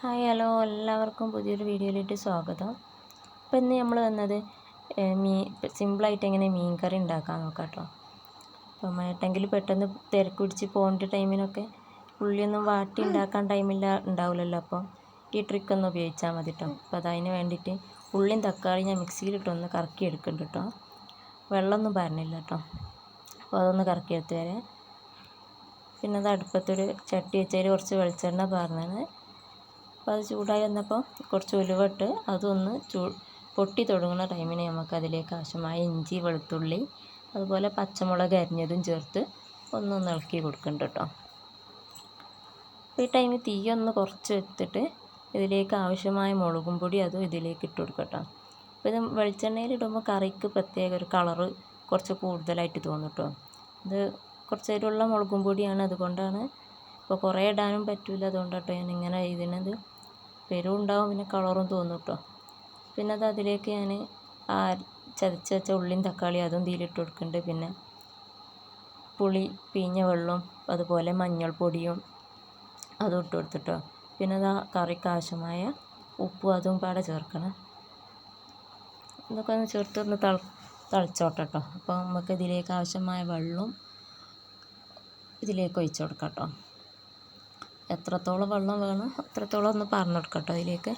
Hi hello എല്ലാവർക്കും പുതിയൊരു വീഡിയോയിലേക്ക് സ്വാഗതം. അപ്പോൾ ഇന്ന് നമ്മൾ വന്നത് സിമ്പിളായിട്ട് എങ്ങനെ മീൻ കറി ഉണ്ടാക്കാൻ നോക്കാം കേട്ടോ. അപ്പം ഏട്ടെങ്കിലും പെട്ടെന്ന് തിരക്ക് പിടിച്ച് പോകേണ്ട ടൈമിനൊക്കെ ഉള്ളിയൊന്നും വാട്ടി ഉണ്ടാക്കാൻ ഉണ്ടാവില്ലല്ലോ. അപ്പം ഈ ട്രിക്കൊന്ന് ഉപയോഗിച്ചാൽ മതി കേട്ടോ. അപ്പോൾ അതിന് വേണ്ടിയിട്ട് ഉള്ളിയും തക്കാളി ഞാൻ മിക്സിയിലിട്ടൊന്ന് കറക്കി എടുക്കുന്നുണ്ട് കേട്ടോ. വെള്ളമൊന്നും പറഞ്ഞില്ല കേട്ടോ. അപ്പോൾ അതൊന്ന് കറക്കിയെടുത്ത് വരെ. പിന്നെ അത് അടുപ്പത്തൊരു ചട്ടി വെച്ചതിൽ കുറച്ച് വെളിച്ചെണ്ണ പറഞ്ഞത്. അപ്പോൾ അത് ചൂടായി വന്നപ്പോൾ കുറച്ച് ഉലുവട്ട് അതൊന്ന് പൊട്ടി തുടങ്ങുന്ന ടൈമിന് നമുക്ക് അതിലേക്ക് ആവശ്യമായ ഇഞ്ചി വെളുത്തുള്ളി അതുപോലെ പച്ചമുളക് അരിഞ്ഞതും ചേർത്ത് ഒന്ന് ഇളക്കി കൊടുക്കുന്നുണ്ട് കേട്ടോ. അപ്പോൾ ഈ ടൈമിൽ തീയൊന്ന് കുറച്ച് വെച്ചിട്ട് ഇതിലേക്ക് ആവശ്യമായ മുളകും പൊടി അതും ഇതിലേക്ക് ഇട്ട് കൊടുക്കുക കേട്ടോ. അപ്പോൾ ഇത് വെളിച്ചെണ്ണയിലിടുമ്പോൾ കറിക്ക് പ്രത്യേക ഒരു കളറ് കുറച്ച് കൂടുതലായിട്ട് തോന്നും കേട്ടോ. ഇത് കുറച്ച് എരിവുള്ള മുളകും പൊടിയാണ്, അതുകൊണ്ടാണ്. ഇപ്പോൾ കുറേ ഇടാനും പറ്റില്ല, അതുകൊണ്ടാട്ടോ ഞാൻ ഇങ്ങനെ ഇതിനത് എരിവും ഉണ്ടാവും പിന്നെ കളറും തോന്നും കേട്ടോ. പിന്നെ അത് അതിലേക്ക് ഞാൻ ചതച്ച് വെച്ച ഉള്ളിയും തക്കാളിയും അതും ഇതിലിട്ട് കൊടുക്കുന്നുണ്ട്. പിന്നെ പുളി പിഴിഞ്ഞ വെള്ളവും അതുപോലെ മഞ്ഞൾപ്പൊടിയും അതും ഇട്ട് കൊടുത്തിട്ടോ. പിന്നെ അത് കറിക്ക് ആവശ്യമായ ഉപ്പും അതും പാടെ ചേർക്കണം. ഇതൊക്കെ ഒന്ന് ചേർത്തൊന്ന് തിളച്ചോട്ടെ കേട്ടോ. അപ്പോൾ നമുക്ക് ഇതിലേക്ക് ആവശ്യമായ വെള്ളവും ഇതിലേക്ക് ഒഴിച്ച് കൊടുക്കാം കേട്ടോ. എത്രത്തോളം വെള്ളം വേണം അത്രത്തോളം ഒന്ന് പറഞ്ഞു കൊടുക്കാം കേട്ടോ അതിലേക്ക്.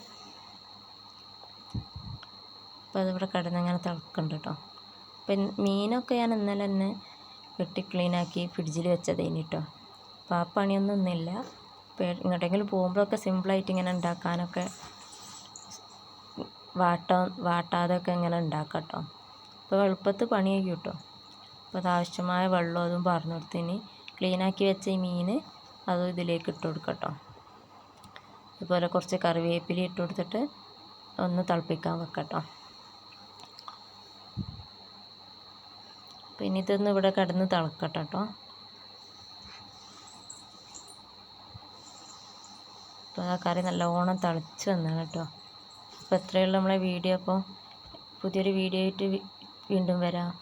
അപ്പോൾ അതിവിടെ കിടന്നിങ്ങനെ തിളക്കുന്നുണ്ട് കേട്ടോ. അപ്പം മീനൊക്കെ ഞാൻ ഇന്നലെ തന്നെ വെട്ടി ക്ലീനാക്കി ഫ്രിഡ്ജിൽ വെച്ചതേനി കേട്ടോ. അപ്പോൾ ആ പണിയൊന്നും ഇന്നില്ല. ഇപ്പോൾ ഇങ്ങോട്ടെങ്കിലും പോകുമ്പോഴൊക്കെ സിമ്പിളായിട്ട് ഇങ്ങനെ ഉണ്ടാക്കാനൊക്കെ വാട്ടാതൊക്കെ ഇങ്ങനെ ഉണ്ടാക്കാം കേട്ടോ. അപ്പോൾ എളുപ്പത്തിൽ പണി കഴിയും കേട്ടോ. അപ്പോൾ അതാവശ്യമായ വെള്ളം അതും പറഞ്ഞു കൊടുത്തിന്. ക്ലീനാക്കി വെച്ച ഈ മീൻ അതും ഇതിലേക്ക് ഇട്ട് കൊടുക്കാം കേട്ടോ. അതുപോലെ കുറച്ച് കറിവേപ്പില ഇട്ട് കൊടുത്തിട്ട് ഒന്ന് തിളപ്പിക്കാൻ വെക്കാം കേട്ടോ. പിന്നെ ഇതൊന്ന് ഇവിടെ കിടന്ന് തിളക്കട്ടെ കേട്ടോ. അപ്പോൾ ആ കറി നല്ലോണം തിളച്ച് വന്നാണ് കേട്ടോ. അപ്പോൾ എത്രയുള്ള നമ്മളെ വീഡിയോ. അപ്പോൾ പുതിയൊരു വീഡിയോ ആയിട്ട് വീണ്ടും വരാം.